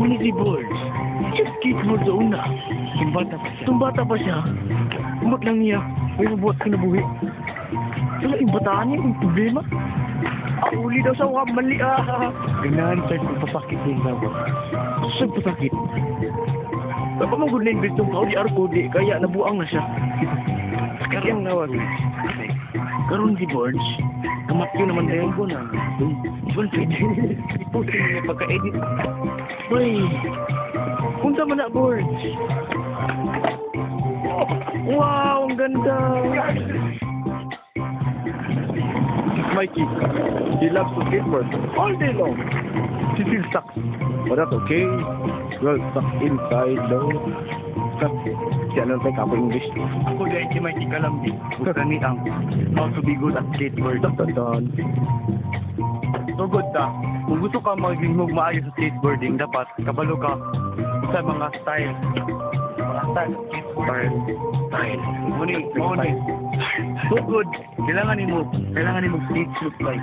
Muna si Bulls. Just skateboard sa una. Itong bata pa siya. Umot lang niya. May mabuhat ka na buhi. Wala yung bataan niya, yung problema. Uli daw sa wakang mali Ganahan sir kung pasakit din daw. Sir, pasakit. Dapat mong good name bitong kao di arkode, kaya nabuang na siya. Karyang nawag. Karoon si Borge. Kamatyo naman na yung buwan. Well, pwede. Ipusin niya pagka-edit. Uy, punta mo na, Borge. Wow, ang ganda. Mikey, he loves to skateboard all day long. She still sucks, but that's okay. Well, stuck inside though. Siya lang tayo kapo English. Ako dahil si Mikey Kalambi. Gusto ni ang how to be good at skateboard. So good ta. Kung gusto ka maging maayos sa skateboarding, dapat kabalo ka sa mga style. Mga style of skateboard. Style. Muni. So good. Kailangan mo skate shoes like.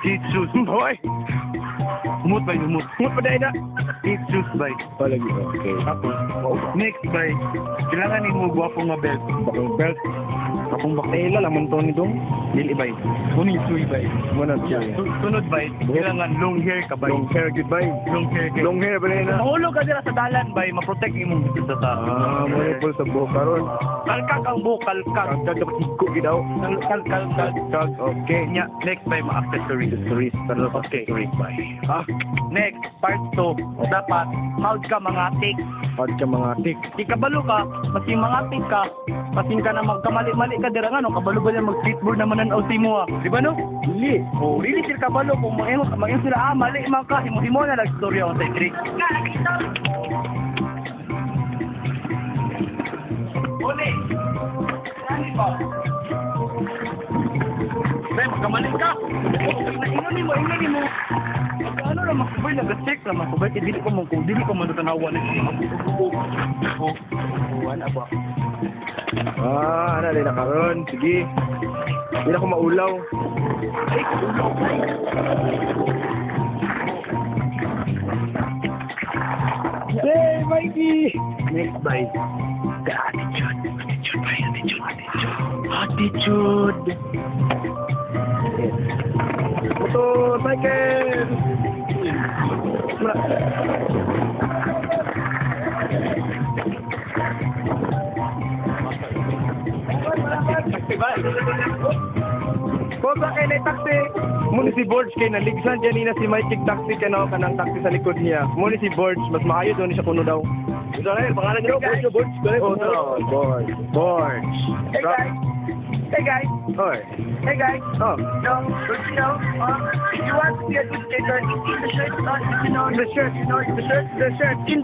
Skate shoes. Boy! Humut pa dahil na. Skate shoes by. Palagi, okay. Tapos, next by. Kailangan mo guwapong nga belt. Bakong belt. Kapong bakela, lamang to nitong. Dili by. Kuning suy by. Muna siya. Sunod by. Kailangan long hair ka by. Long hair, goodbye. Long hair. Long hair ba na? Mahulog ka dira sa dalan by. Ma-protect imong gusto sa. Muna po sa buhok karon. Kalkak ang buhok, kalkak. Kalkak dapat higko gidaw. Kalkak. Okay. Nya, next by ma-accessories. Okay. By. Next, part 2. Dapat, howd ka mga tik. Howd ka mga tik. Ikabalo ka, masing mga tik ka, masing ka na magkamali-mali ka dira nga, no? Kabalo ba yan mag-skateboard naman ang ulti mo, Di ba, no? Dili. Dili sila kabalo, kung mag-ingon sila, mali man ka, himo na nag-storya ang sa trick. Uli! Saan ba? Bay, magkamali ka! Ingon mo! Ano lang makubay, nag-check lang makubay, dili ko man tanawa na wala ba? Ano na karon? Sige. Hindi na ako maulaw. Ay, ulaw ba? Hey, Mikey! Next by the attitude. Motor, Michael! Kosa kay na taxi. Muna si Borge kay naligsan dyan na si Mikey taxi kanang taxi sa likod niya. Muna si Borge, mas maayo doon siya kuno daw. Ito na yun, pangalan niyo, Borge. Borge. Hey guys. Oy. Hey guys. Oh. If you want to be a good skater, in the shirt, the shirt. You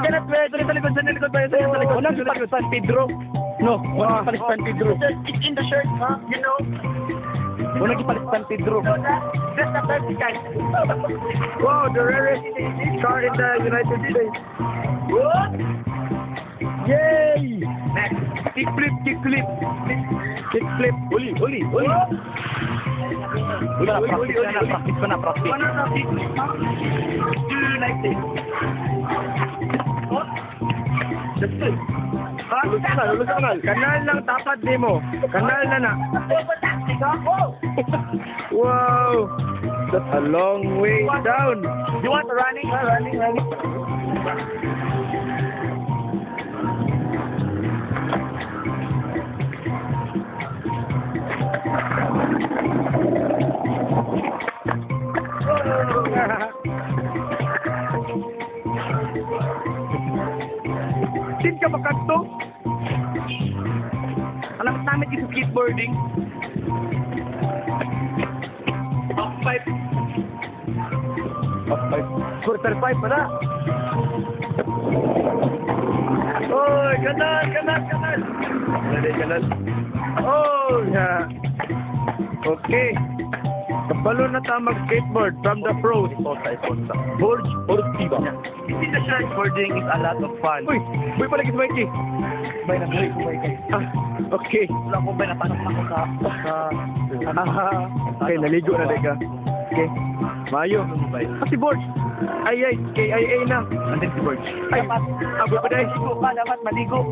cannot wear sa likod ba yun? Walang palis San Pedro. No, walang palis San Pedro. It's in the shirt, you know. Walang palis San Pedro. That's the best guys. Wow, the rarest car in the United States. What? Yay! Next. Kickflip. Uli. Practice pa na. Do you like this? What? That's it. Lulusang. Kanal lang tapat di mo. Kanal na. Wow! That's a long way down. You want running? Running. Sin ka makanto? Alam namin dito skateboarding. Half pipe. Quarter pipe pa na. Oy, kanal. Kanal. Oh, yeah. Okay. Kabalo na ta mag-skateboard from the pros. Borge Ortiba. In the skateboarding is a lot of fun. Uy, boy pala kis Mikey. Bay na boy kay. Okay. Wala ko bay natanong ako sa Okay, naligo na deka. Okay. Mayo. Si Borge. Ay, KIA na. Andun si Borge. Ay, abo pa dahil. Dapat maligo.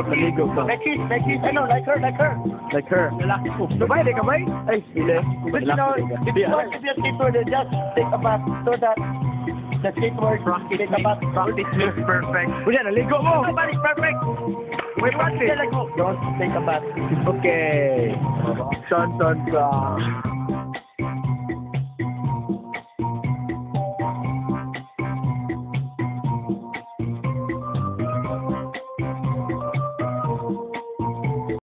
Maligo ka. Like his, ano, like her. Like her. Lalaki po. Sabay, di ka bay? Ay, sila. But you know, if you want to be a skateboarder, just take a bath so that the skateboard take a bath. Practice makes perfect. Kuya, naligo mo. Nobody's perfect. Wait, what? Like, don't take a bath. Okay. Son ka.